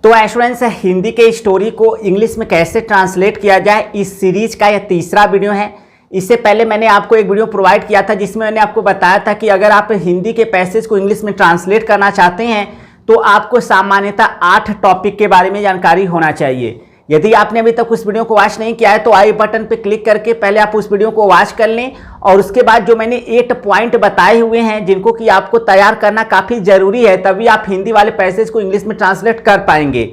तो स्टूडेंट्स, हिंदी के स्टोरी को इंग्लिश में कैसे ट्रांसलेट किया जाए, इस सीरीज का यह तीसरा वीडियो है। इससे पहले मैंने आपको एक वीडियो प्रोवाइड किया था जिसमें मैंने आपको बताया था कि अगर आप हिंदी के पैसेज को इंग्लिश में ट्रांसलेट करना चाहते हैं तो आपको सामान्यतः 8 टॉपिक के बारे में जानकारी होना चाहिए। यदि आपने अभी तक उस वीडियो को वॉच नहीं किया है तो आई बटन पर क्लिक करके पहले आप उस वीडियो को वॉच कर लें, और उसके बाद जो मैंने 8 पॉइंट बताए हुए हैं जिनको कि आपको तैयार करना काफ़ी ज़रूरी है, तभी आप हिंदी वाले पैसेज को इंग्लिश में ट्रांसलेट कर पाएंगे।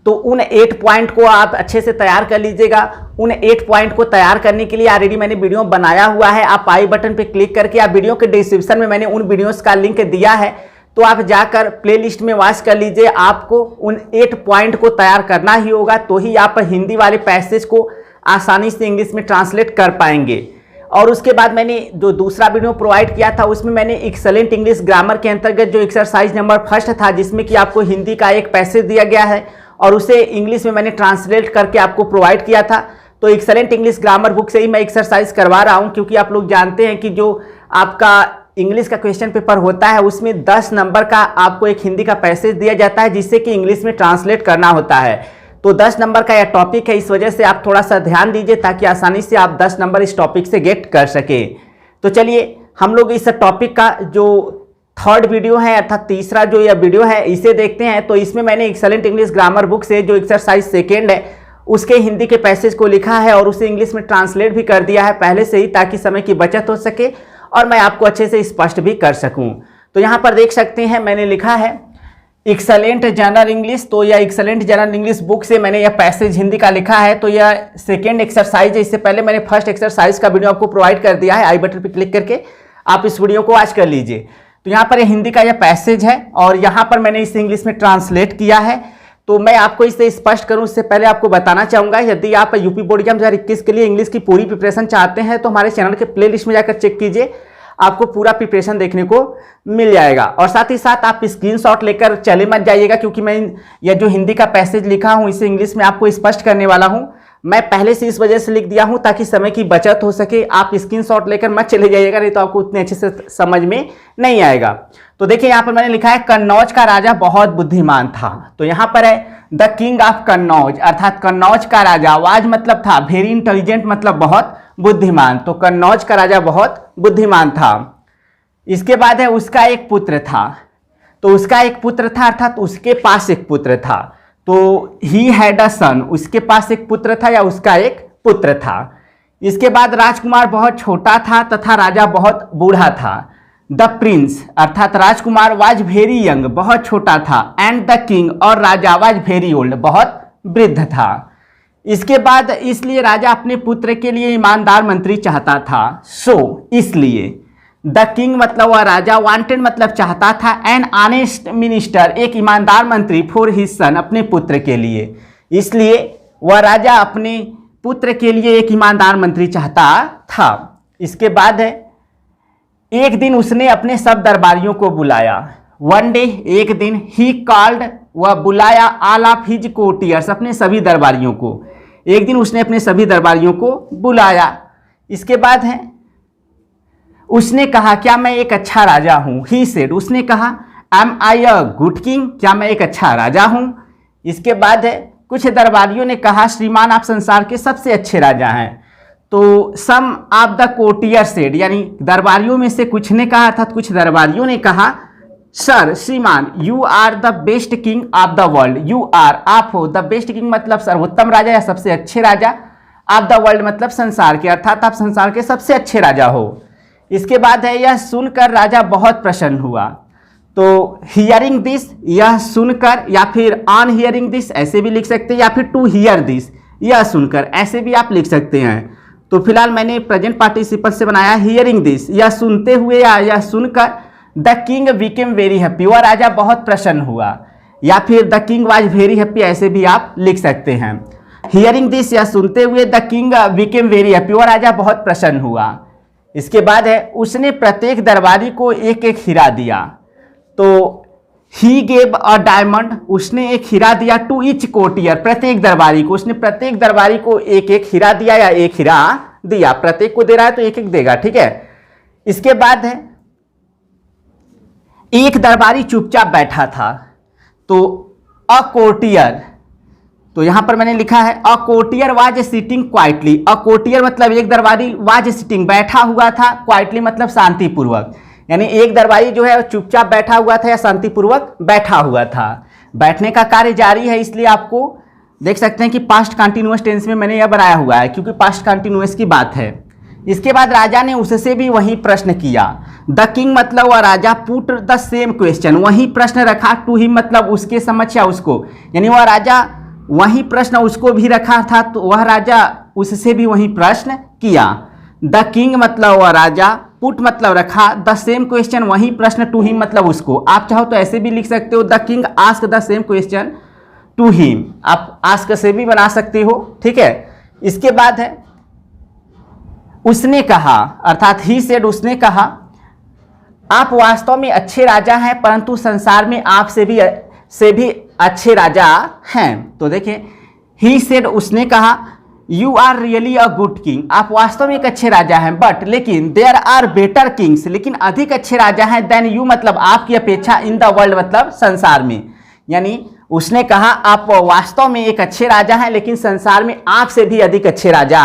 तो उन 8 पॉइंट को आप अच्छे से तैयार कर लीजिएगा। उन 8 पॉइंट को तैयार करने के लिए ऑलरेडी मैंने वीडियो बनाया हुआ है। आप आई बटन पे क्लिक करके आप वीडियो के डिस्क्रिप्शन में मैंने उन वीडियोस का लिंक दिया है, तो आप जाकर प्लेलिस्ट में वॉच कर लीजिए। आपको उन 8 पॉइंट को तैयार करना ही होगा, तो ही आप हिंदी वाले पैसेज को आसानी से इंग्लिश में ट्रांसलेट कर पाएंगे। और उसके बाद मैंने जो दूसरा वीडियो प्रोवाइड किया था उसमें मैंने एक्सेलेंट इंग्लिश ग्रामर के अंतर्गत जो एक्सरसाइज नंबर 1 था, जिसमें कि आपको हिंदी का एक पैसेज दिया गया है और उसे इंग्लिश में मैंने ट्रांसलेट करके आपको प्रोवाइड किया था। तो एक्सेलेंट इंग्लिश ग्रामर बुक से ही मैं एक्सरसाइज करवा रहा हूं, क्योंकि आप लोग जानते हैं कि जो आपका इंग्लिश का क्वेश्चन पेपर होता है उसमें 10 नंबर का आपको एक हिंदी का पैसेज दिया जाता है जिससे कि इंग्लिश में ट्रांसलेट करना होता है। तो 10 नंबर का यह टॉपिक है, इस वजह से आप थोड़ा सा ध्यान दीजिए ताकि आसानी से आप 10 नंबर इस टॉपिक से गेट कर सके। तो चलिए हम लोग इस टॉपिक का जो 3rd वीडियो है अर्थात तीसरा जो यह वीडियो है इसे देखते हैं। तो इसमें मैंने एक्सेलेंट इंग्लिश ग्रामर बुक से जो एक्सरसाइज 2 है उसके हिंदी के पैसेज को लिखा है और उसे इंग्लिश में ट्रांसलेट भी कर दिया है पहले से ही, ताकि समय की बचत हो सके और मैं आपको अच्छे से स्पष्ट भी कर सकूं। तो यहाँ पर देख सकते हैं मैंने लिखा है एक्सेलेंट जनरल इंग्लिश। तो यह एक्सेलेंट जनरल इंग्लिश बुक से मैंने यह पैसेज हिंदी का लिखा है। तो यह 2nd एक्सरसाइज है। इससे पहले मैंने 1st एक्सरसाइज का वीडियो आपको प्रोवाइड कर दिया है, आई बटन पर क्लिक करके आप इस वीडियो को वॉच कर लीजिए। तो यहाँ पर हिंदी का यह पैसेज है और यहाँ पर मैंने इसे इंग्लिश में ट्रांसलेट किया है। तो मैं आपको इसे स्पष्ट करूँ इससे पहले आपको बताना चाहूँगा, यदि आप यूपी बोर्ड एग्जाम 2021 के लिए इंग्लिश की पूरी प्रिपरेशन चाहते हैं तो हमारे चैनल के प्लेलिस्ट में जाकर चेक कीजिए, आपको पूरा प्रिपरेशन देखने को मिल जाएगा। और साथ ही साथ आप स्क्रीनशॉट लेकर चले मत जाइएगा, क्योंकि मैं यह जो हिंदी का पैसेज लिखा हूँ इसे इंग्लिश में आपको स्पष्ट करने वाला हूँ। मैं पहले से इस वजह से लिख दिया हूं ताकि समय की बचत हो सके। आप स्क्रीनशॉट लेकर मत चले जाइएगा, नहीं तो आपको उतने अच्छे से समझ में नहीं आएगा। तो देखिए यहाँ पर मैंने लिखा है कन्नौज का राजा बहुत बुद्धिमान था। तो यहाँ पर है द किंग ऑफ कन्नौज, अर्थात कन्नौज का राजा, वाज मतलब था, वेरी इंटेलिजेंट मतलब बहुत बुद्धिमान। तो कन्नौज का राजा बहुत बुद्धिमान था। इसके बाद है उसका एक पुत्र था। तो उसका एक पुत्र था अर्थात उसके पास एक पुत्र था। तो ही हैड अ सन, उसके पास एक पुत्र था या उसका एक पुत्र था। इसके बाद राजकुमार बहुत छोटा था तथा राजा बहुत बूढ़ा था। द प्रिंस अर्थात राजकुमार वाज वेरी यंग, बहुत छोटा था, एंड द किंग और राजा वाज वेरी ओल्ड, बहुत वृद्ध था। इसके बाद इसलिए राजा अपने पुत्र के लिए ईमानदार मंत्री चाहता था। सो इसलिए द किंग मतलब वह राजा, वांटेड मतलब चाहता था, एन ऑनेस्ट मिनिस्टर एक ईमानदार मंत्री, फॉर हिज सन अपने पुत्र के लिए। इसलिए वह राजा अपने पुत्र के लिए एक ईमानदार मंत्री चाहता था। इसके बाद है एक दिन उसने अपने सब दरबारियों को बुलाया। वन डे एक दिन, ही कॉल्ड वह बुलाया ऑल ऑफ हिज कोर्टियर्स अपने सभी दरबारियों को। एक दिन उसने अपने सभी दरबारियों को बुलाया। इसके बाद है उसने कहा क्या मैं एक अच्छा राजा हूं। ही सेड उसने कहा am I a good king, क्या मैं एक अच्छा राजा हूं। इसके बाद है कुछ दरबारियों ने कहा श्रीमान आप संसार के सबसे अच्छे राजा हैं। तो सम ऑफ द कोर्टियर सेड, यानी दरबारियों में से कुछ ने कहा अर्थात कुछ दरबारियों ने कहा सर श्रीमान you are the best king of the world, you are आप हो, द बेस्ट किंग मतलब सर्वोत्तम राजा या सबसे अच्छे राजा, ऑफ द वर्ल्ड मतलब संसार के, अर्थात आप संसार के सबसे अच्छे राजा हो। इसके बाद है यह सुनकर राजा बहुत प्रसन्न हुआ। तो हियरिंग दिस, यह सुनकर, या फिर ऑन हियरिंग दिस ऐसे भी लिख सकते हैं, या फिर टू हियर दिस यह सुनकर ऐसे भी आप लिख सकते हैं। तो फिलहाल मैंने प्रेजेंट पार्टिसिपल से बनाया हियरिंग दिस, यह सुनते हुए या यह सुनकर the king became very happy, वह राजा बहुत प्रसन्न हुआ, या फिर the king was very happy ऐसे भी आप लिख सकते हैं। हियरिंग दिस यह सुनते हुए the king became very happy, वह राजा बहुत प्रसन्न हुआ। इसके बाद है उसने प्रत्येक दरबारी को एक एक हीरा दिया। तो ही गेव अ डायमंड, उसने एक हीरा दिया टू ईच कोर्टियर, प्रत्येक दरबारी को, उसने प्रत्येक दरबारी को एक एक हीरा दिया या एक हीरा दिया, प्रत्येक को दे रहा है तो एक एक देगा, ठीक है। इसके बाद है एक दरबारी चुपचाप बैठा था। तो अ कोर्टियर, तो यहां पर मैंने लिखा है a courtier was sitting quietly. A courtier मतलब एक दरबारी, वाज सिटिंग बैठा हुआ था, क्वाइटली मतलब शांतिपूर्वक, यानी एक दरबारी जो है चुपचाप बैठा हुआ था या शांतिपूर्वक बैठा हुआ था। बैठने का कार्य जारी है, इसलिए आपको देख सकते हैं कि पास्ट कंटिन्यूअस टेंस में मैंने यह बनाया हुआ है क्योंकि पास्ट कंटिन्यूअस की बात है। इसके बाद राजा ने उससे भी वही प्रश्न किया। द किंग मतलब वह राजा, पुट द सेम क्वेश्चन, वही प्रश्न रखा, टू हिम मतलब उसके समक्ष या उसको, यानी वह राजा वही प्रश्न उसको भी रखा था तो वह राजा उससे भी वही प्रश्न किया। द किंग मतलब वह राजा, पुट मतलब रखा, द सेम क्वेश्चन वही प्रश्न, टू हिम मतलब उसको। आप चाहो तो ऐसे भी लिख सकते हो, the king ask the same question to him, आप आस्क से भी बना सकते हो, ठीक है। इसके बाद है उसने कहा, अर्थात ही सेड, उसने कहा आप वास्तव में अच्छे राजा हैं परंतु संसार में आप से भी अच्छे राजा हैं। तो देखिए ही सेड, उसने कहा you are really a good king, आप वास्तव में एक अच्छे राजा हैं, बट लेकिन देयर आर बेटर किंग्स, लेकिन अधिक अच्छे राजा हैं देन यू मतलब आपकी अपेक्षा, इन द वर्ल्ड मतलब संसार में। यानी उसने कहा आप वास्तव में एक अच्छे राजा हैं लेकिन संसार में आपसे भी अधिक अच्छे राजा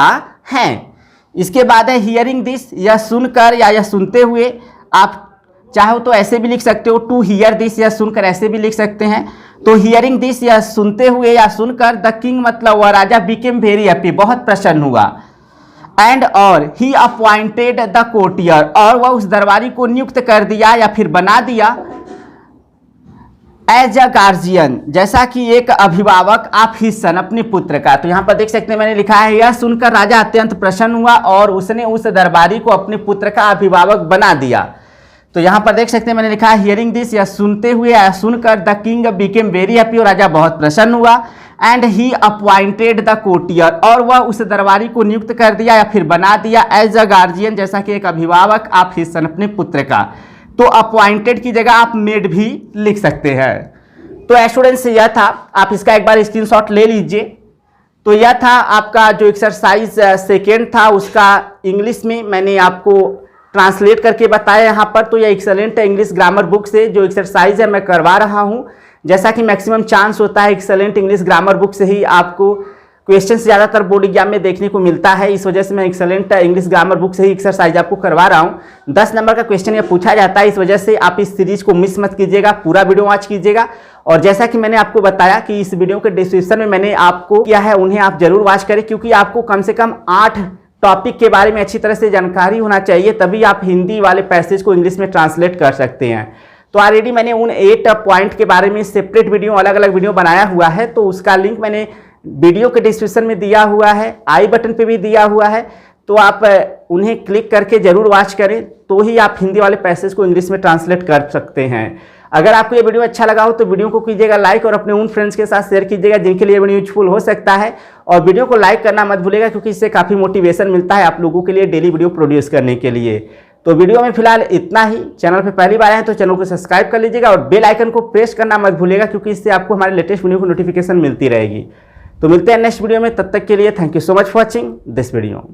हैं। इसके बाद है हियरिंग दिस, यह सुनकर या यह सुनते हुए, आप चाहो तो ऐसे भी लिख सकते हो, टू हियर दिस, यह सुनकर ऐसे भी लिख सकते हैं। तो हियरिंग दिस, यह सुनते हुए या सुनकर, द किंग मतलब वह राजा, बिकेम वेरी हैप्पी, बहुत प्रसन्न हुआ। एंड और ही अपॉइंटेड द कोर्टियर, और वह उस दरबारी को नियुक्त कर दिया या फिर बना दिया, एज अ गार्जियन, जैसा कि एक अभिभावक, आप हिज सन, अपने पुत्र का। तो यहाँ पर देख सकते हैं मैंने लिखा है यह सुनकर राजा अत्यंत प्रसन्न हुआ और उसने उस दरबारी को अपने पुत्र का अभिभावक बना दिया। तो यहाँ पर देख सकते हैं मैंने लिखा है हियरिंग दिस, यह सुनते हुए या सुनकर, the king became very happy, और राजा बहुत प्रसन्न हुआ। And he appointed the courtier, और वह उस दरबारी को नियुक्त कर दिया या फिर बना दिया, एज अ गार्जियन, जैसा कि एक अभिभावक, आप हिज सन, अपने पुत्र का। तो अपॉइंटेड की जगह आप मेड भी लिख सकते हैं। तो स्टूडेंट्स यह था, आप इसका एक बार स्क्रीनशॉट ले लीजिए। तो यह था आपका जो एक्सरसाइज सेकेंड था, उसका इंग्लिश में मैंने आपको ट्रांसलेट करके बताया यहाँ पर। तो यह एक्सेलेंट इंग्लिश ग्रामर बुक से जो एक्सरसाइज है मैं करवा रहा हूँ। जैसा कि मैक्सिमम चांस होता है एक्सेलेंट इंग्लिश ग्रामर बुक से ही आपको क्वेश्चन ज़्यादातर बोर्ड एग्जाम में देखने को मिलता है, इस वजह से मैं एक्सेलेंट इंग्लिश ग्रामर बुक से ही एक्सरसाइज आपको करवा रहा हूँ। 10 नंबर का क्वेश्चन यह पूछा जाता है, इस वजह से आप इस सीरीज को मिस मत कीजिएगा, पूरा वीडियो वॉच कीजिएगा। और जैसा कि मैंने आपको बताया कि इस वीडियो के डिस्क्रिप्शन में मैंने आपको किया है, उन्हें आप जरूर वॉच करें, क्योंकि आपको कम से कम 8 टॉपिक के बारे में अच्छी तरह से जानकारी होना चाहिए, तभी आप हिंदी वाले पैसेज को इंग्लिश में ट्रांसलेट कर सकते हैं। तो ऑलरेडी मैंने उन 8 पॉइंट के बारे में सेपरेट वीडियो, अलग अलग वीडियो बनाया हुआ है, तो उसका लिंक मैंने वीडियो के डिस्क्रिप्शन में दिया हुआ है, आई बटन पे भी दिया हुआ है। तो आप उन्हें क्लिक करके जरूर वॉच करें, तो ही आप हिंदी वाले पैसेज को इंग्लिश में ट्रांसलेट कर सकते हैं। अगर आपको ये वीडियो अच्छा लगा हो तो वीडियो को कीजिएगा लाइक और अपने उन फ्रेंड्स के साथ शेयर कीजिएगा जिनके लिए वीडियो यूजफुल हो सकता है। और वीडियो को लाइक करना मत भूलिएगा, क्योंकि इससे काफ़ी मोटिवेशन मिलता है आप लोगों के लिए डेली वीडियो प्रोड्यूस करने के लिए। तो वीडियो में फिलहाल इतना ही। चैनल पर पहली बार आए हैं तो चैनल को सब्सक्राइब कर लीजिएगा और बेल आइकन को प्रेस करना मत भूलिएगा, क्योंकि इससे आपको हमारे लेटेस्ट वीडियो की नोटिफिकेशन मिलती रहेगी। तो मिलते हैं नेक्स्ट वीडियो में, तब तक के लिए thank you so much for watching this video.